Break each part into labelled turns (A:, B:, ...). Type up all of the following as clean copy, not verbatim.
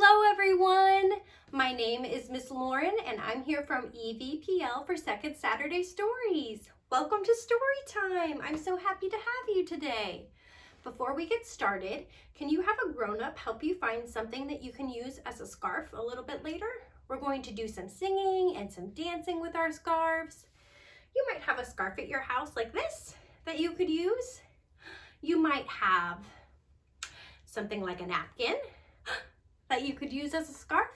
A: Hello everyone! My name is Miss Lauren and I'm here from EVPL for Second Saturday Stories. Welcome to story time! I'm so happy to have you today. Before we get started, can you have a grown-up help you find something that you can use as a scarf a little bit later? We're going to do some singing and some dancing with our scarves. You might have a scarf at your house like this that you could use. You might have something like a napkin that you could use as a scarf,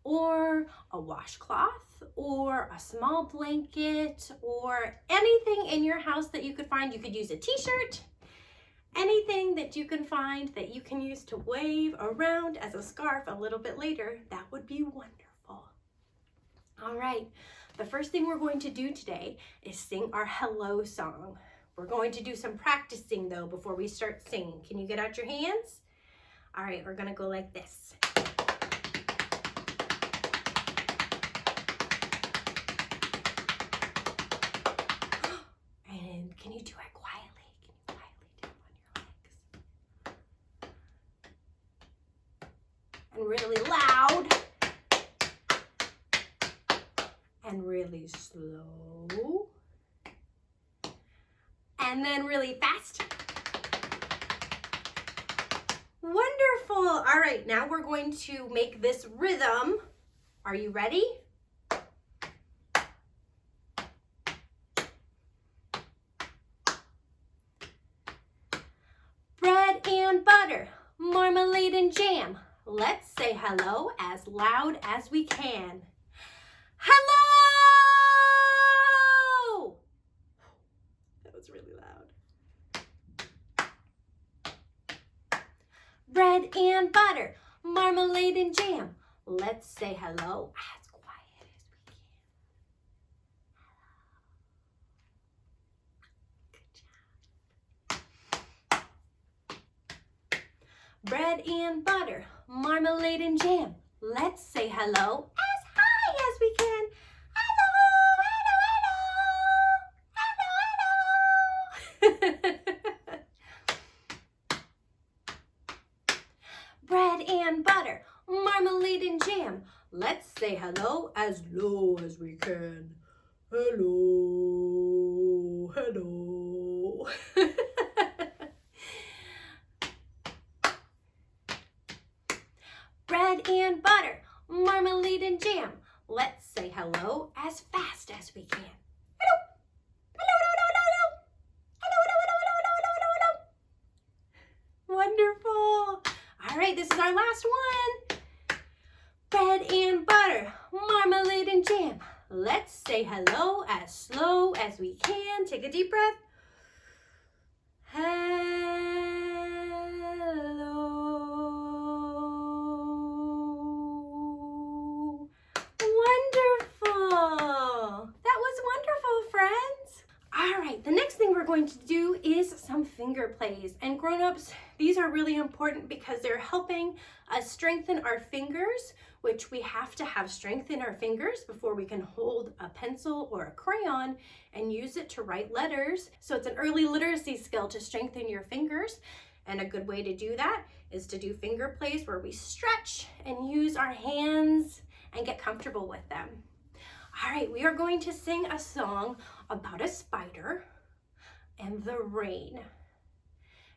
A: or a washcloth, or a small blanket, or anything in your house that you could find. You could use a t-shirt, anything that you can find that you can use to wave around as a scarf a little bit later. That would be wonderful. All right, the first thing we're going to do today is sing our hello song. We're going to do some practicing though before we start singing. Can you get out your hands? All right, we're gonna go like this. And can you do it quietly? Can you quietly do it on your legs? And really loud. And really slow. And then really fast. Wonderful. All right, now we're going to make this rhythm. Are you ready? Bread and butter, marmalade and jam. Let's say hello as loud as we can. Hello! That was really loud. Bread and butter, marmalade and jam. Let's say hello as quiet as we can. Good job. Bread and butter, marmalade and jam. Let's say hello as high as we can. Hello, hello, hello. Hello, hello. Bread and butter, marmalade and jam. Let's say hello as low as we can. Hello, hello. Bread and butter, marmalade and jam. Let's say hello as fast as we can. Hello, hello, hello, hello, hello, hello, hello, hello, hello, hello. Wonderful. All right, this is our last one. Bread and butter, marmalade and jam. Let's say hello as slow as we can. Take a deep breath. Hello. Wonderful. That was wonderful, friends. All right, the next thing we're going to do is some finger plays. And grown-ups, these are really important because they're helping us strengthen our fingers, which we have to have strength in our fingers before we can hold a pencil or a crayon and use it to write letters. So it's an early literacy skill to strengthen your fingers. And a good way to do that is to do finger plays where we stretch and use our hands and get comfortable with them. All right, we are going to sing a song about a spider and the rain.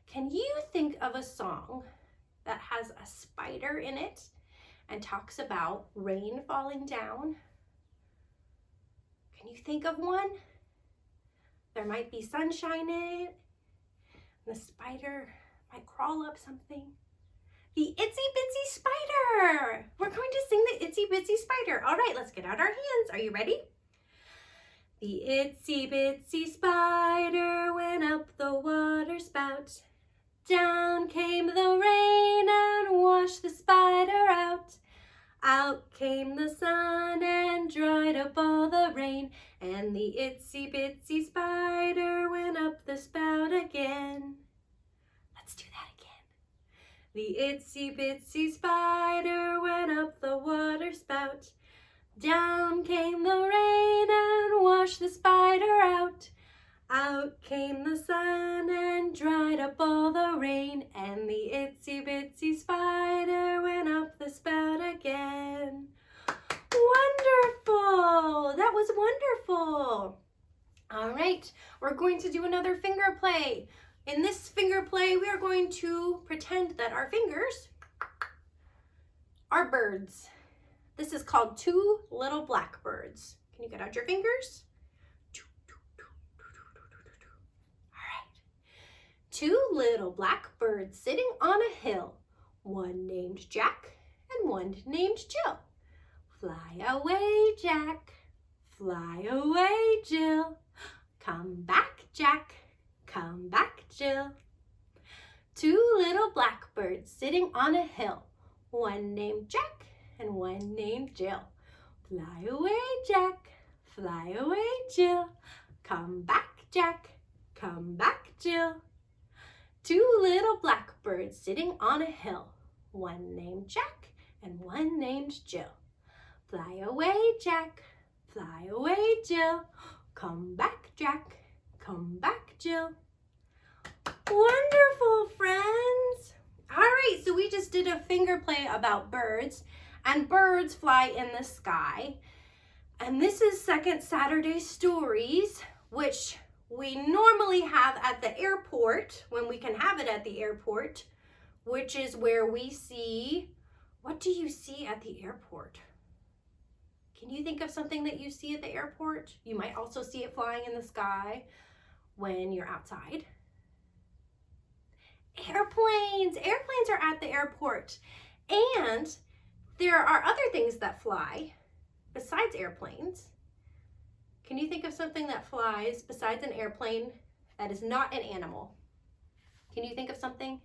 A: Can you think of a song that has a spider in it and talks about rain falling down? Can you think of one? There might be sunshine in it. The spider might crawl up something. The itsy bitsy spider. We're going to sing the itsy bitsy spider. All right, let's get out our hands. Are you ready? The itsy bitsy spider went up the water spout. Down came the rain and washed the spider out. Out came the sun and dried up all the rain. And the itsy bitsy spider went up the spout again. Let's do that again. The itsy bitsy spider went up the water spout. Down came the rain and washed the spider out. Out came the sun and dried up all the rain, and the itsy bitsy spider went up right, we're going to do another finger play. In this finger play, we are going to pretend that our fingers are birds. This is called Two Little Blackbirds. Can you get out your fingers? All right. Two little blackbirds sitting on a hill, one named Jack and one named Jill. Fly away, Jack. Fly away, Jill. Come back, Jack. Come back, Jill. Two little blackbirds sitting on a hill, one named Jack and one named Jill. Fly away, Jack. Fly away, Jill. Come back, Jack. Come back, Jill. Two little blackbirds sitting on a hill, one named Jack and one named Jill. Fly away, Jack. Fly away, Jill. Come back, Jack. Come back, Jill. Wonderful, friends. All right, so we just did a finger play about birds, and birds fly in the sky. And this is Second Saturday Stories, which we normally have at the airport when we can have it at the airport, which is where we see, what do you see at the airport? Can you think of something that you see at the airport? You might also see it flying in the sky when you're outside. Airplanes! Airplanes are at the airport. And there are other things that fly besides airplanes. Can you think of something that flies besides an airplane that is not an animal? Can you think of something?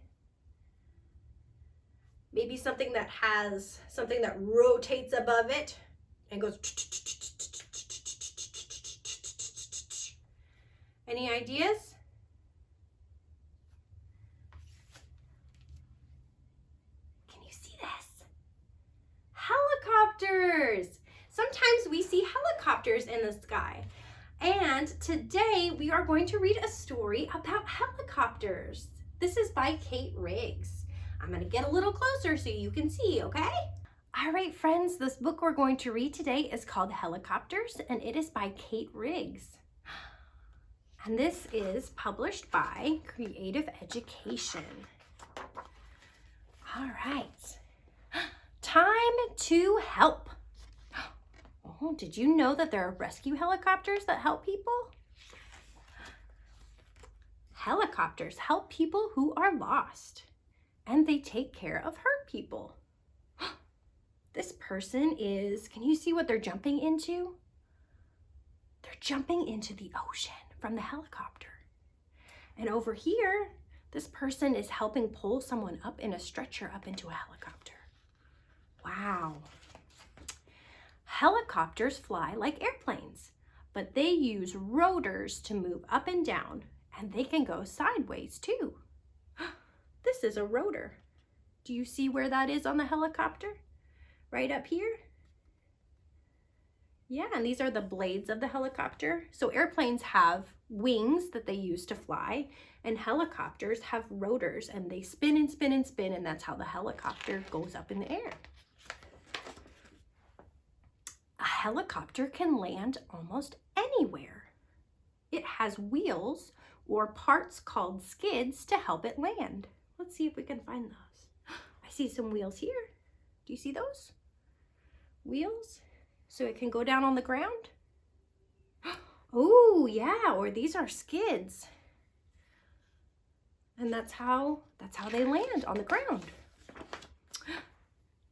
A: Maybe something that has something that rotates above it and goes. Any ideas? Can you see this? Helicopters! Sometimes we see helicopters in the sky. And today we are going to read a story about helicopters. This is by Kate Riggs. I'm going to get a little closer so you can see, okay? All right, friends, this book we're going to read today is called Helicopters, and it is by Kate Riggs. And this is published by Creative Education. All right. Time to help. Oh, did you know that there are rescue helicopters that help people? Helicopters help people who are lost, and they take care of hurt people. This person is, can you see what they're jumping into? They're jumping into the ocean from the helicopter. And over here, this person is helping pull someone up in a stretcher up into a helicopter. Wow. Helicopters fly like airplanes, but they use rotors to move up and down, and they can go sideways too. This is a rotor. Do you see where that is on the helicopter? Right up here? Yeah, and these are the blades of the helicopter. So airplanes have wings that they use to fly, and helicopters have rotors, and they spin and spin and spin, and that's how the helicopter goes up in the air. A helicopter can land almost anywhere. It has wheels or parts called skids to help it land. Let's see if we can find those. I see some wheels here. Do you see those? Wheels? So it can go down on the ground? Oh, yeah, or these are skids. And that's how they land on the ground.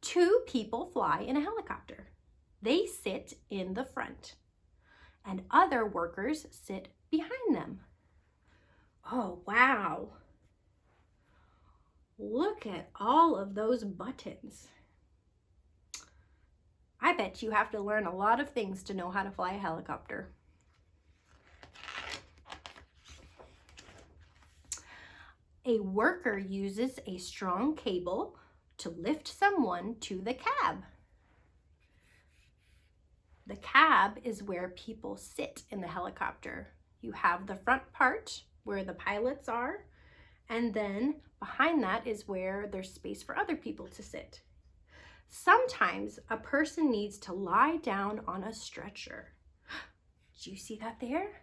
A: Two people fly in a helicopter. They sit in the front, and other workers sit behind them. Oh, wow. Look at all of those buttons. I bet you have to learn a lot of things to know how to fly a helicopter. A worker uses a strong cable to lift someone to the cab. The cab is where people sit in the helicopter. You have the front part where the pilots are, and then behind that is where there's space for other people to sit. Sometimes a person needs to lie down on a stretcher. Do you see that there?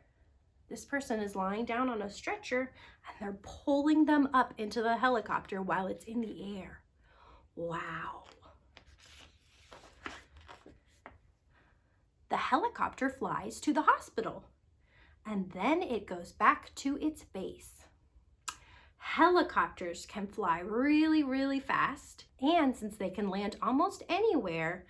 A: This person is lying down on a stretcher and they're pulling them up into the helicopter while it's in the air. Wow. The helicopter flies to the hospital and then it goes back to its base. Helicopters can fly really, really fast, and since they can land almost anywhere,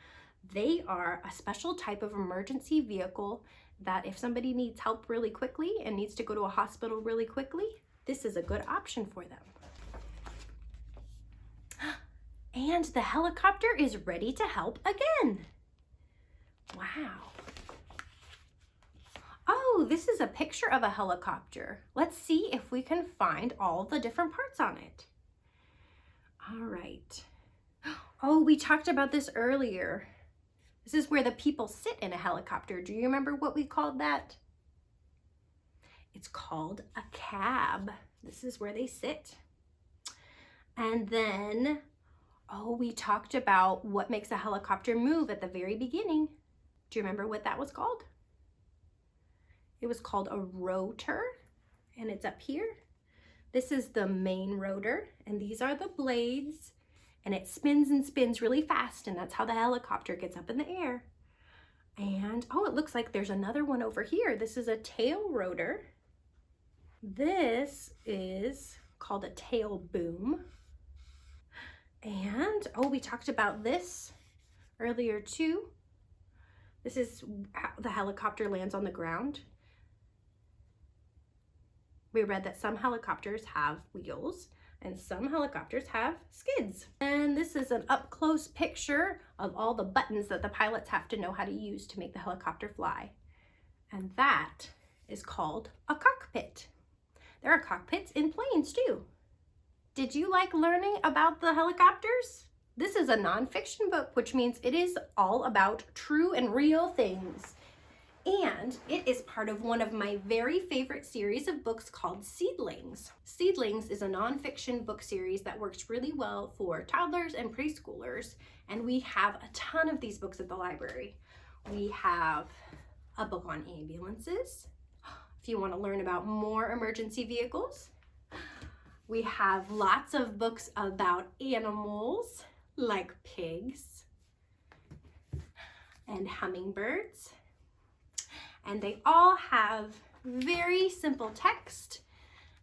A: they are a special type of emergency vehicle that if somebody needs help really quickly and needs to go to a hospital really quickly, this is a good option for them. And the helicopter is ready to help again. Wow. Oh, this is a picture of a helicopter. Let's see if we can find all the different parts on it. All right. Oh, we talked about this earlier. This is where the people sit in a helicopter. Do you remember what we called that? It's called a cab. This is where they sit. And then, oh, we talked about what makes a helicopter move at the very beginning. Do you remember what that was called? It was called a rotor, and it's up here. This is the main rotor, and these are the blades, and it spins and spins really fast, and that's how the helicopter gets up in the air. And, oh, it looks like there's another one over here. This is a tail rotor. This is called a tail boom. And, oh, we talked about this earlier too. This is how the helicopter lands on the ground. We read that some helicopters have wheels and some helicopters have skids. And this is an up-close picture of all the buttons that the pilots have to know how to use to make the helicopter fly. And that is called a cockpit. There are cockpits in planes too. Did you like learning about the helicopters? This is a nonfiction book, which means it is all about true and real things. And it is part of one of my very favorite series of books called Seedlings. Seedlings is a nonfiction book series that works really well for toddlers and preschoolers. And we have a ton of these books at the library. We have a book on ambulances, if you want to learn about more emergency vehicles. We have lots of books about animals like pigs and hummingbirds. And they all have very simple text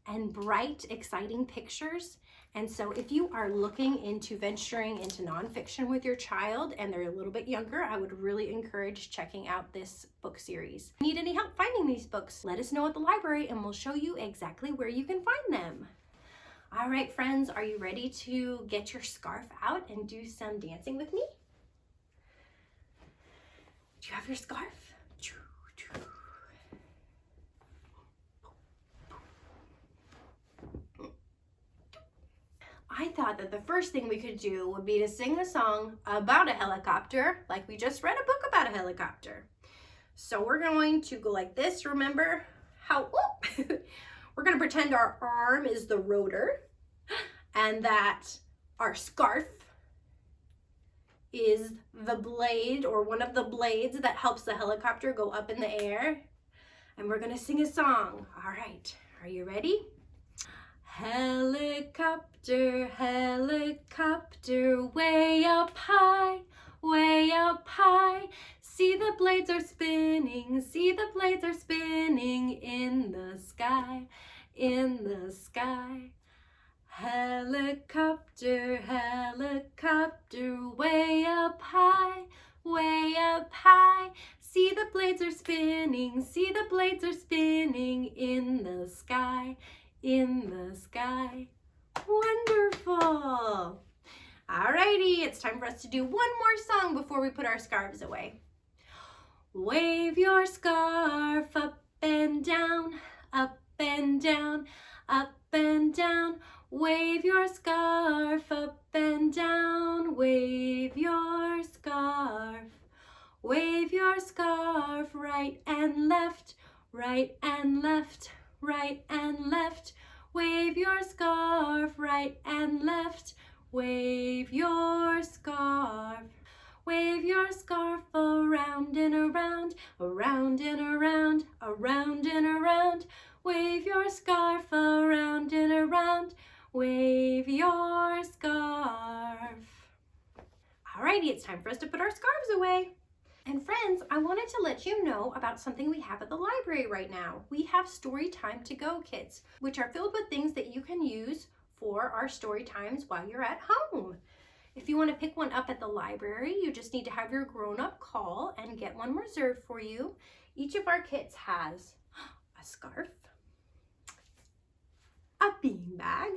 A: and bright, exciting pictures. And so if you are looking into venturing into nonfiction with your child and they're a little bit younger, I would really encourage checking out this book series. Need any help finding these books? Let us know at the library and we'll show you exactly where you can find them. All right, friends, are you ready to get your scarf out and do some dancing with me? Do you have your scarf? I thought that the first thing we could do would be to sing a song about a helicopter, like we just read a book about a helicopter. So we're going to go like this. Remember how, we're going to pretend our arm is the rotor and that our scarf is the blade or one of the blades that helps the helicopter go up in the air. And we're going to sing a song. All right, are you ready? Helicopter, helicopter, way up high, way up high. See the blades are spinning, see the blades are spinning in the sky, in the sky. Helicopter, helicopter, way up high, way up high. See the blades are spinning, see the blades are spinning in the sky, in the sky. Wonderful. Alrighty, it's time for us to do one more song before we put our scarves away. Wave your scarf up and down, up and down, up and down. Wave your scarf up and down, wave your scarf. Wave your scarf right and left, right and left, right and left. Wave your scarf right and left. Wave your scarf. Wave your scarf around. around and around, around and around, around and around. Wave your scarf around and around, wave your scarf. Alrighty, it's time for us to put our scarves away. And friends, I wanted to let you know about something we have at the library right now. We have story time to go kits, which are filled with things that you can use for our story times while you're at home. If you want to pick one up at the library, you just need to have your grown-up call and get one reserved for you. Each of our kits has a scarf, a bean bag,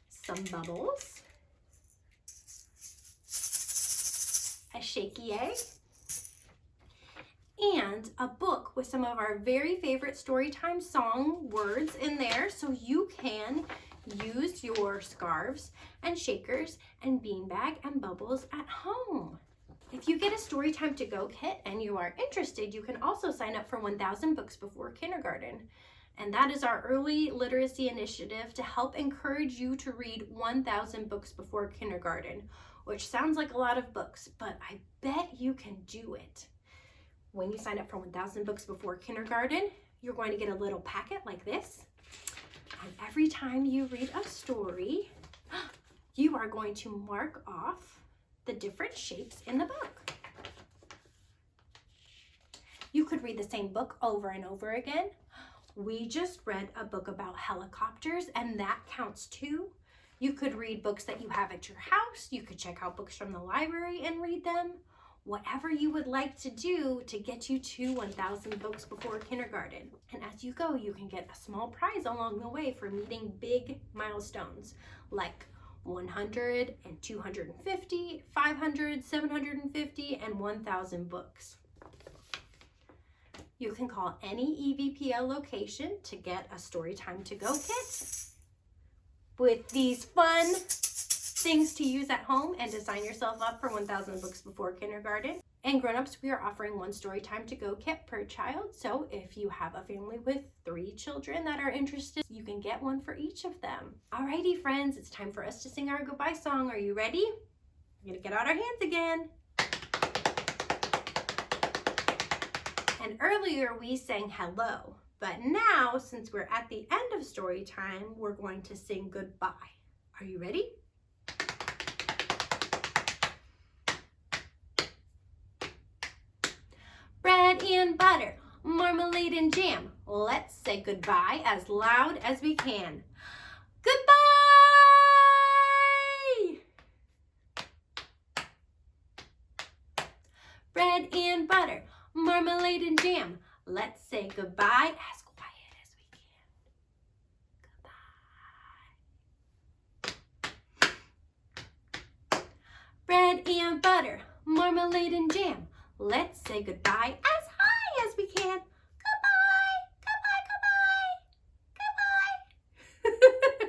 A: some bubbles, a shaky egg, and a book with some of our very favorite Storytime song words in there, so you can use your scarves and shakers and beanbag and bubbles at home. If you get a Storytime to Go kit and you are interested, you can also sign up for 1,000 Books Before Kindergarten. And that is our early literacy initiative to help encourage you to read 1,000 books before kindergarten, which sounds like a lot of books, but I bet you can do it. When you sign up for 1,000 Books Before Kindergarten, you're going to get a little packet like this. And every time you read a story, you are going to mark off the different shapes in the book. You could read the same book over and over again. We just read a book about helicopters, and that counts too. You could read books that you have at your house. You could check out books from the library and read them. Whatever you would like to do to get you to 1,000 Books Before Kindergarten. And as you go, you can get a small prize along the way for meeting big milestones like 100 and 250, 500, 750, and 1,000 books. You can call any EVPL location to get a Storytime to Go kit with these fun things to use at home and to sign yourself up for 1,000 Books Before Kindergarten. And grown-ups, we are offering one Storytime to Go kit per child. So if you have a family with 3 children that are interested, you can get one for each of them. Alrighty, friends, it's time for us to sing our goodbye song. Are you ready? We're gonna get out our hands again. And earlier we sang hello, but now since we're at the end of story time, we're going to sing goodbye. Are you ready? Bread and butter, marmalade and jam. Let's say goodbye as loud as we can. Goodbye! Bread and butter, marmalade and jam. Let's say goodbye as quiet as we can. Goodbye. Bread and butter, marmalade and jam. Let's say goodbye as high as we can. Goodbye, goodbye,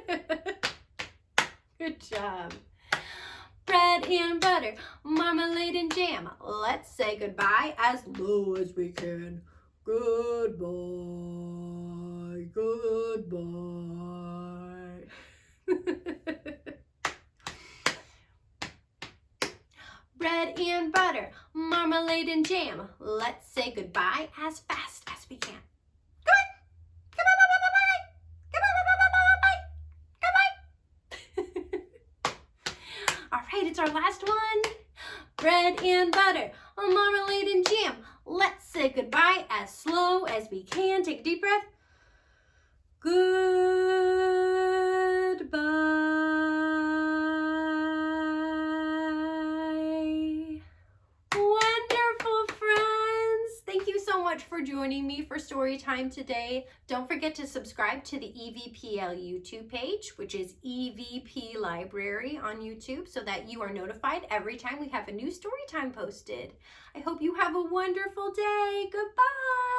A: goodbye. Good job. Bread and butter, marmalade and jam. Let's say goodbye as low as we can. Goodbye, goodbye. Bread and butter, marmalade and jam. Let's say goodbye as fast as we can. Good. Goodbye. All right, it's our last one. Bread and butter, marmalade and jam. Let's say goodbye as slow as we can. Take a deep breath. Goodbye. Wonderful, friends. Thank you so much for joining me for story time today. Don't forget to subscribe to the EVPL YouTube page, which is EVP Library on YouTube, so that you are notified every time we have a new story time posted. I hope you have a wonderful day. Goodbye.